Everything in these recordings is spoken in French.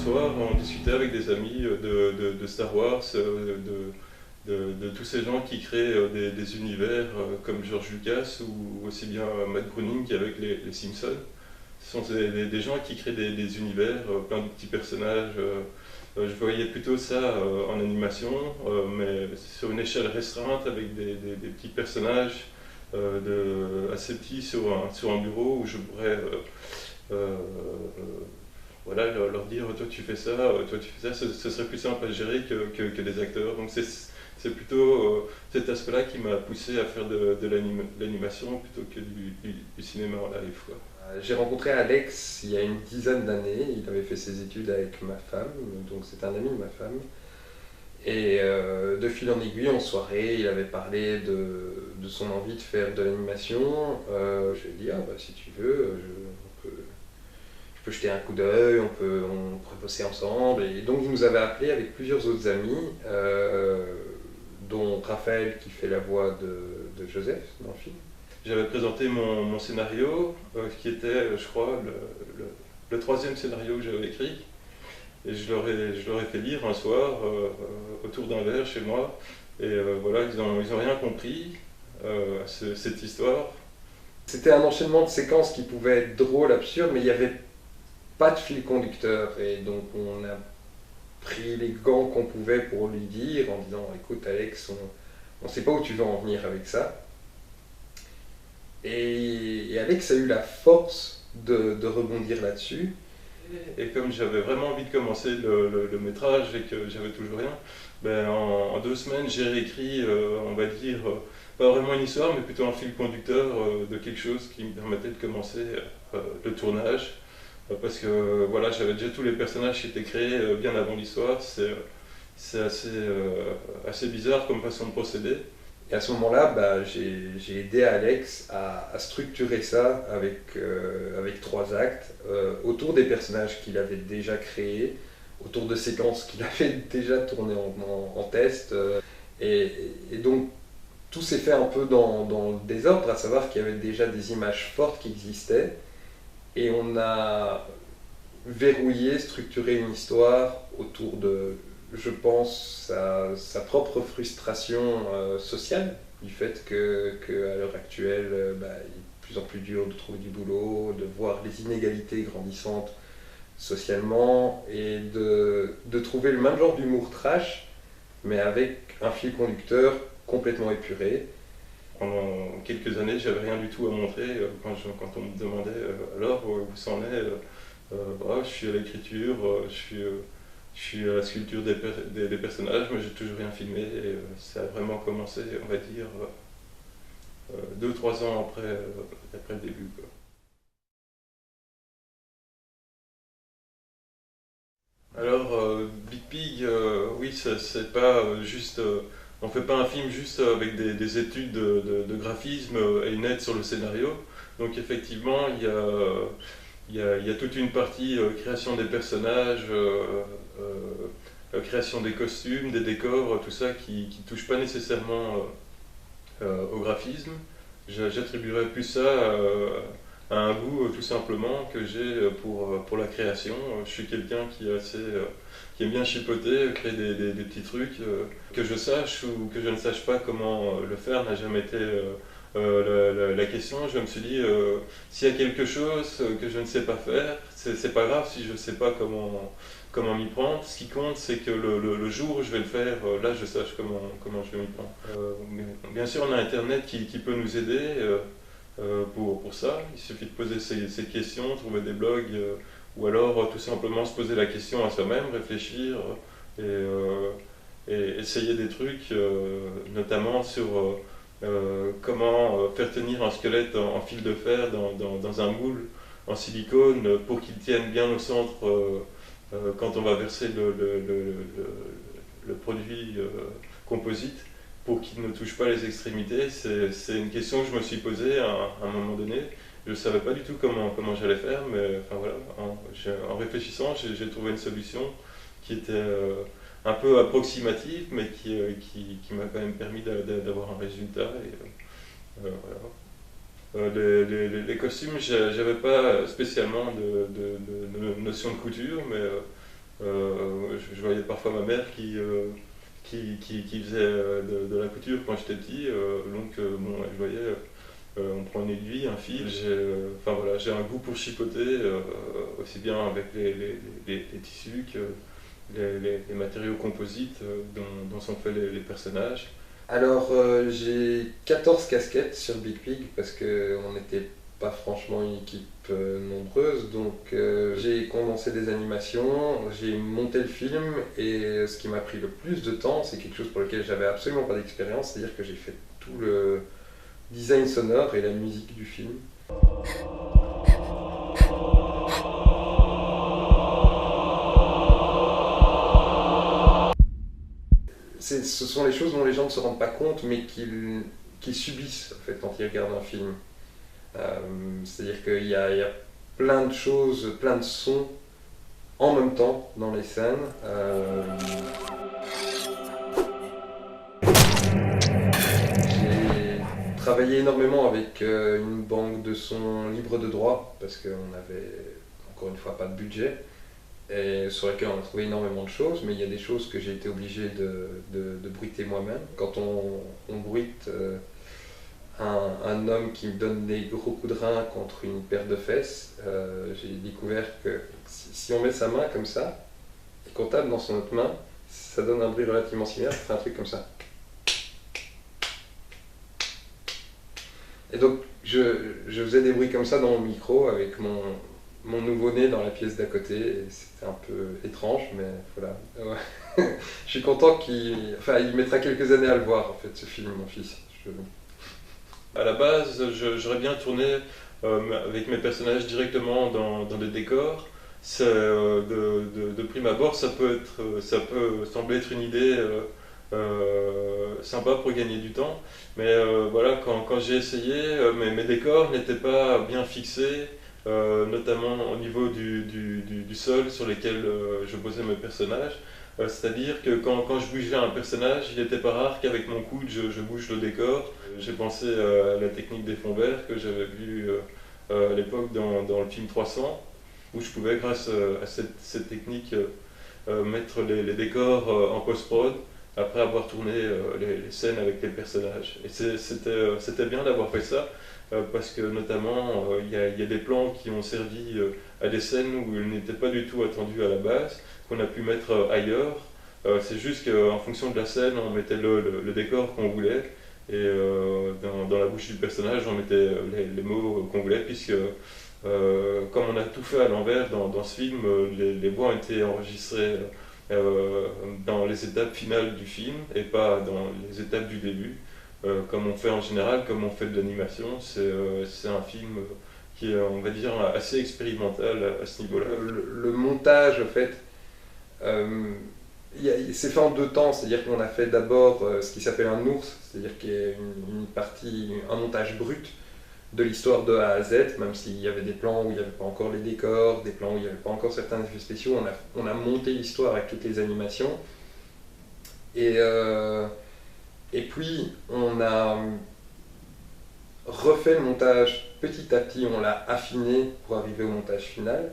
soir, on discutait avec des amis de Star Wars, de tous ces gens qui créent des univers comme George Lucas ou aussi bien Matt Groening avec les Simpsons. Ce sont des gens qui créent des univers, plein de petits personnages. Je voyais plutôt ça en animation, mais sur une échelle restreinte avec des petits personnages assez petits sur un bureau où je pourrais voilà, leur dire toi tu fais ça, toi tu fais ça, ce serait plus simple à gérer que des acteurs. Donc c'est plutôt cet aspect-là qui m'a poussé à faire de l'animation plutôt que du cinéma en live, quoi. J'ai rencontré Alex il y a une dizaine d'années, il avait fait ses études avec ma femme, donc c'est un ami de ma femme. Et de fil en aiguille, en soirée, il avait parlé de son envie de faire de l'animation. Je lui ai dit, ah bah si tu veux, je peux jeter un coup d'œil, on pourrait bosser ensemble. Et donc il nous avait appelé avec plusieurs autres amis, dont Raphaël qui fait la voix de Joseph dans le film. J'avais présenté mon scénario, qui était, je crois, le troisième scénario que j'avais écrit. Et je leur ai fait lire un soir, autour d'un verre chez moi. Et voilà, ils ont rien compris à cette histoire. C'était un enchaînement de séquences qui pouvait être drôle, absurde, mais il n'y avait pas de fil conducteur. Et donc on a pris les gants qu'on pouvait pour lui dire, en disant écoute Alex, on ne sait pas où tu veux en venir avec ça. Et Alex a eu la force de rebondir là-dessus. Et comme j'avais vraiment envie de commencer le métrage et que j'avais toujours rien, ben en 2 semaines j'ai réécrit, on va dire, pas vraiment une histoire, mais plutôt un fil conducteur de quelque chose qui me permettait de commencer le tournage. Parce que voilà, j'avais déjà tous les personnages qui étaient créés bien avant l'histoire. C'est assez bizarre comme façon de procéder. Et à ce moment-là, bah, j'ai aidé Alex à structurer ça avec 3 actes, autour des personnages qu'il avait déjà créés, autour de séquences qu'il avait déjà tournées en test. Et donc, tout s'est fait un peu dans le désordre, à savoir qu'il y avait déjà des images fortes qui existaient. Et on a verrouillé, structuré une histoire autour de, je pense, sa propre frustration sociale, du fait qu'à l'heure actuelle, bah, il est de plus en plus dur de trouver du boulot, de voir les inégalités grandissantes socialement, et de trouver le même genre d'humour trash, mais avec un fil conducteur complètement épuré. Pendant quelques années, j'avais rien du tout à montrer. Quand on me demandait alors où ça en est, bah, je suis à l'écriture, je suis à la sculpture des personnages, mais j'ai toujours rien filmé. Et ça a vraiment commencé, on va dire, 2-3 ans après le début, quoi. Alors, Big Pig, oui, c'est pas juste. On fait pas un film juste avec des études de graphisme et une aide sur le scénario. Donc, effectivement, il y a toute une partie création des personnages, création des costumes, des décors, tout ça qui touche pas nécessairement au graphisme. J'attribuerais plus ça à un goût tout simplement que j'ai pour la création. Je suis quelqu'un qui aime bien chipoter, créer des petits trucs, que je sache ou que je ne sache pas comment le faire n'a jamais été la question. Je me suis dit, s'il y a quelque chose que je ne sais pas faire, c'est pas grave si je ne sais pas comment m'y prendre. Ce qui compte, c'est que le jour où je vais le faire, là, je sache comment je vais m'y prendre. Bien sûr, on a Internet qui peut nous aider pour ça. Il suffit de poser ces questions, trouver des blogs, ou alors tout simplement se poser la question à soi-même, réfléchir et essayer des trucs, notamment sur comment faire tenir un squelette en fil de fer dans un moule en silicone pour qu'il tienne bien au centre quand on va verser le produit composite pour qu'il ne touche pas les extrémités. C'est une question que je me suis posée à un moment donné. Je ne savais pas du tout comment j'allais faire, mais enfin, voilà, en réfléchissant, j'ai trouvé une solution qui était un peu approximative, mais qui m'a quand même permis d'avoir un résultat. Et, voilà. Les costumes, j'avais pas spécialement de notion de couture, mais Je voyais parfois ma mère qui faisait de la couture quand j'étais petit, donc bon, je voyais, on prend une aiguille, un fil, enfin voilà, j'ai un goût pour chipoter, aussi bien avec les tissus que les matériaux composites dont sont faits les personnages. Alors, j'ai 14 casquettes sur Big Pig parce qu'on n'était pas franchement une équipe nombreuse. Donc, j'ai condensé des animations, j'ai monté le film et ce qui m'a pris le plus de temps, c'est quelque chose pour lequel j'avais absolument pas d'expérience, c'est-à-dire que j'ai fait tout le design sonore et la musique du film. Ce sont les choses dont les gens ne se rendent pas compte, mais qu'ils subissent en fait, quand ils regardent un film. C'est-à-dire qu'il y a plein de choses, plein de sons en même temps dans les scènes. J'ai travaillé énormément avec une banque de sons libre de droit, parce qu'on n'avait encore une fois pas de budget, et sur laquelle on a trouvé énormément de choses, mais il y a des choses que j'ai été obligé de bruiter moi-même. Quand on bruite un homme qui me donne des gros coups de rein contre une paire de fesses, j'ai découvert que si on met sa main comme ça, et qu'on tape dans son autre main, ça donne un bruit relativement similaire, ça fait un truc comme ça. Et donc je faisais des bruits comme ça dans mon micro avec mon nouveau-né dans la pièce d'à côté, et c'était un peu étrange, mais voilà. Je suis content il mettra quelques années à le voir en fait, ce film, mon fils. À la base, j'aurais bien tourné avec mes personnages directement dans des décors. De prime abord, ça peut sembler être une idée sympa pour gagner du temps, mais voilà, quand j'ai essayé, mes décors n'étaient pas bien fixés, notamment au niveau du sol sur lequel je posais mes personnages. C'est-à-dire que quand je bougeais un personnage, il n'était pas rare qu'avec mon coude je bouge le décor. J'ai pensé à la technique des fonds verts que j'avais vue à l'époque dans le film 300, où je pouvais, grâce à cette technique, mettre les décors en post-prod après avoir tourné les scènes avec les personnages. Et c'était bien d'avoir fait ça, parce que notamment il y a des plans qui ont servi à des scènes où ils n'étaient pas du tout attendus à la base, qu'on a pu mettre ailleurs. C'est juste qu'en fonction de la scène, on mettait le décor qu'on voulait, et dans la bouche du personnage, on mettait les mots qu'on voulait, puisque comme on a tout fait à l'envers dans ce film, les voix ont été enregistrées dans les étapes finales du film et pas dans les étapes du début, comme on fait en général, comme on fait de l'animation. C'est un film qui est, on va dire, assez expérimental à ce niveau-là. Le montage, en fait, c'est fait en deux temps, c'est-à-dire qu'on a fait d'abord ce qui s'appelle un ours, c'est-à-dire qu'il y a une partie, un montage brut de l'histoire de A à Z, même s'il y avait des plans où il n'y avait pas encore les décors, des plans où il n'y avait pas encore certains effets spéciaux, on a monté l'histoire avec toutes les animations. Et puis on a refait le montage petit à petit, on l'a affiné pour arriver au montage final.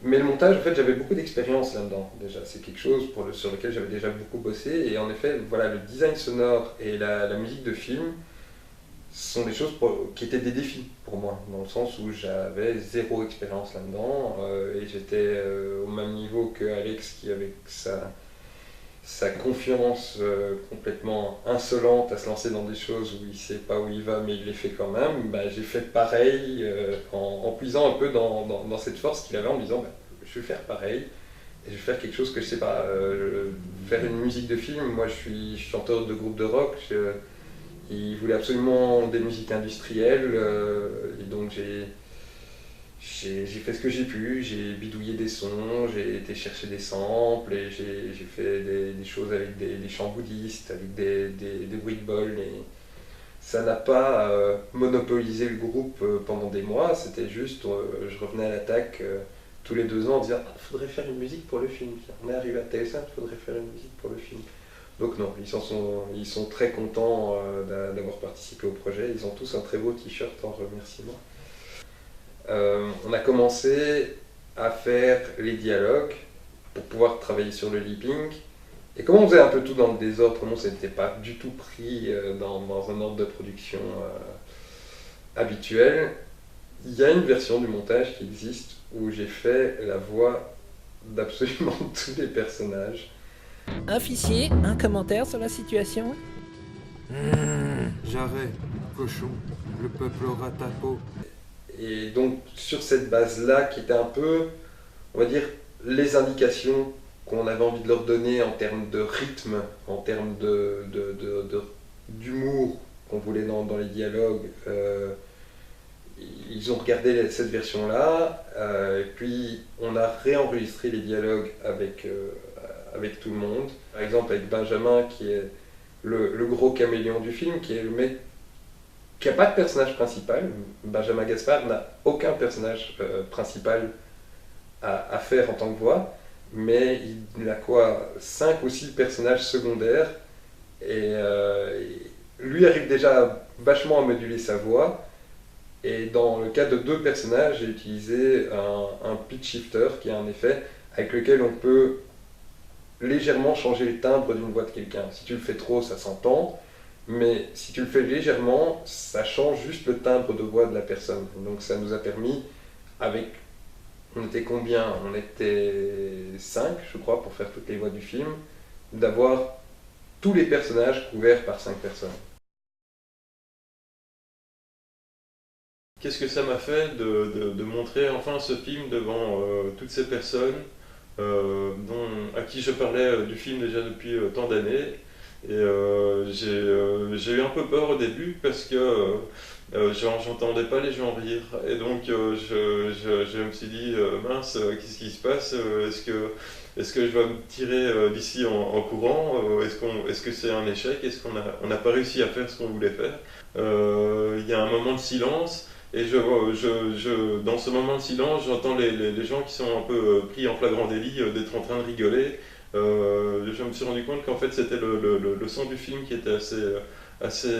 Mais le montage, en fait, j'avais beaucoup d'expérience là-dedans, déjà. C'est quelque chose sur lequel j'avais déjà beaucoup bossé. Et en effet, voilà, le design sonore et la musique de film sont des choses qui étaient des défis pour moi, dans le sens où j'avais zéro expérience là-dedans. Et j'étais au même niveau que Alex, qui, avec sa confiance complètement insolente à se lancer dans des choses où il ne sait pas où il va, mais il les fait quand même, bah, j'ai fait pareil en puisant un peu dans cette force qu'il avait, en me disant bah, je vais faire pareil et je vais faire quelque chose que je ne sais pas. Faire une musique de film, moi je suis chanteur de groupe de rock, il voulait absolument des musiques industrielles, et donc j'ai fait ce que j'ai pu, j'ai bidouillé des sons, j'ai été chercher des samples et j'ai fait des choses avec des chants bouddhistes, avec des bruits de bol. Et ça n'a pas monopolisé le groupe pendant des mois, c'était juste, je revenais à l'attaque tous les 2 ans en disant il faudrait faire une musique pour le film. On est arrivé à TS1, il faudrait faire une musique pour le film. Donc non, ils sont très contents d'avoir participé au projet, ils ont tous un très beau t-shirt en remerciement. On a commencé à faire les dialogues pour pouvoir travailler sur le leaping. Et comme on faisait un peu tout dans le désordre, comme on s'était pas du tout pris dans un ordre de production habituel, il y a une version du montage qui existe où j'ai fait la voix d'absolument tous les personnages. Un fichier, un commentaire sur la situation. Jarret, cochon, le peuple aura ta peau. Et donc sur cette base-là, qui était un peu, on va dire, les indications qu'on avait envie de leur donner en termes de rythme, en termes d'humour qu'on voulait dans les dialogues, ils ont regardé cette version-là, et puis on a réenregistré les dialogues avec tout le monde. Par exemple avec Benjamin, qui est le gros caméléon du film, qui est le mec qui n'a pas de personnage principal. Benjamin Gaspard n'a aucun personnage principal à faire en tant que voix, mais il a quoi, 5 ou 6 personnages secondaires, et lui arrive déjà vachement à moduler sa voix. Et dans le cas de 2 personnages, j'ai utilisé un pitch shifter, qui est un effet avec lequel on peut légèrement changer le timbre d'une voix de quelqu'un. Si tu le fais trop, ça s'entend, mais si tu le fais légèrement, ça change juste le timbre de voix de la personne. Donc ça nous a permis, on était combien? On était 5, je crois, pour faire toutes les voix du film, d'avoir tous les personnages couverts par 5 personnes. Qu'est-ce que ça m'a fait de montrer enfin ce film devant toutes ces personnes à qui je parlais du film déjà depuis tant d'années. Et j'ai eu un peu peur au début parce que j'entendais pas les gens rire. Et donc je me suis dit, mince, qu'est-ce qui se passe? Est-ce que je vais me tirer d'ici en courant? Est-ce que c'est un échec? Est-ce qu'on n'a pas réussi à faire ce qu'on voulait faire? Il y a un moment de silence. Et dans ce moment de silence, j'entends les gens qui sont un peu pris en flagrant délit d'être en train de rigoler. Je me suis rendu compte qu'en fait c'était le son du film qui était assez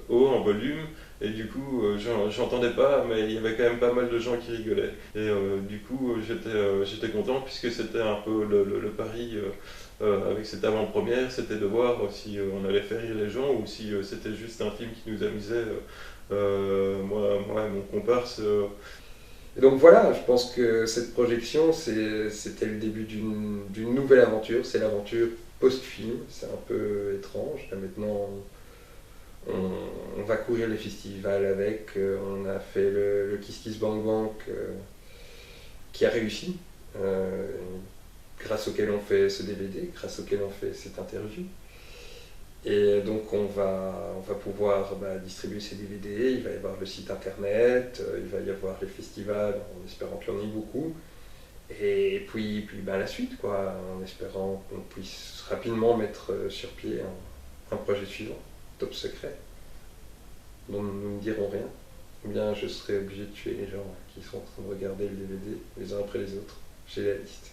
haut en volume. Et du coup, j'entendais pas, mais il y avait quand même pas mal de gens qui rigolaient. Et du coup, j'étais content puisque c'était un peu le pari avec cette avant-première, c'était de voir si on allait faire rire les gens ou si c'était juste un film qui nous amusait. Moi et mon comparse. Et donc voilà, je pense que cette projection, c'était le début d'une nouvelle aventure. C'est l'aventure post-film, c'est un peu étrange. Là maintenant, on va courir les festivals avec. On a fait le Kiss Kiss Bang Bang qui a réussi, grâce auquel on fait ce DVD, grâce auquel on fait cette interview. Et donc on va pouvoir distribuer ces DVD, il va y avoir le site internet, il va y avoir les festivals, en espérant qu'il y en ait beaucoup. Et puis la suite, quoi, en espérant qu'on puisse rapidement mettre sur pied un projet suivant, top secret, dont nous ne dirons rien. Ou bien je serai obligé de tuer les gens qui sont en train de regarder le DVD les uns après les autres. J'ai la liste.